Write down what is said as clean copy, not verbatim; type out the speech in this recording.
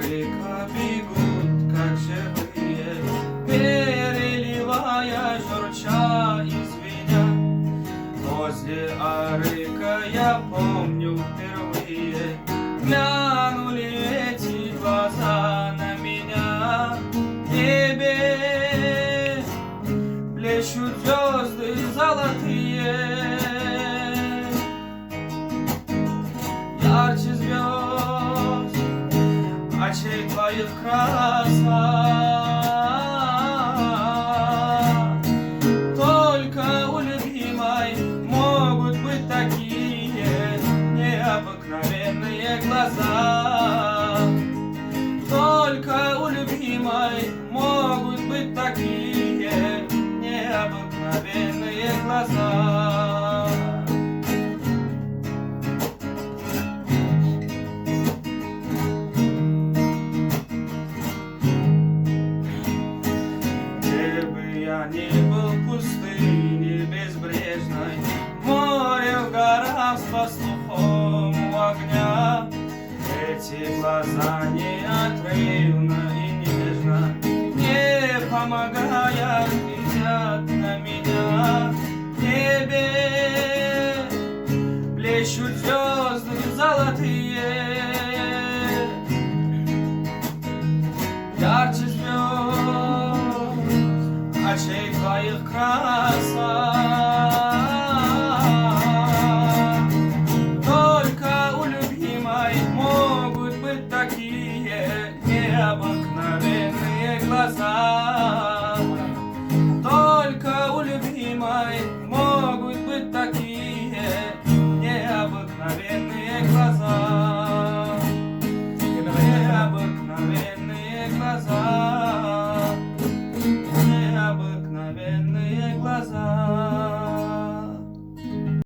река бегут, как живые, переливая, журча и звеня. Возле арыка я помню впервые глянули эти глаза на меня. В небе блещут звезды золотые, ярче звезд очей твоих краса. Только у любимой могут быть такие необыкновенные глаза. Только у любимой могут быть такие необыкновенные глаза. Я не был в пустыне безбрежной, море в горах с пастухом у огня. Эти глаза неотрывно и нежно, не помогая, глядят на меня. В небе блещут звезды золотые, ярче звезд очей твоих краса. Только у любимой могут быть такие необыкновенные глаза.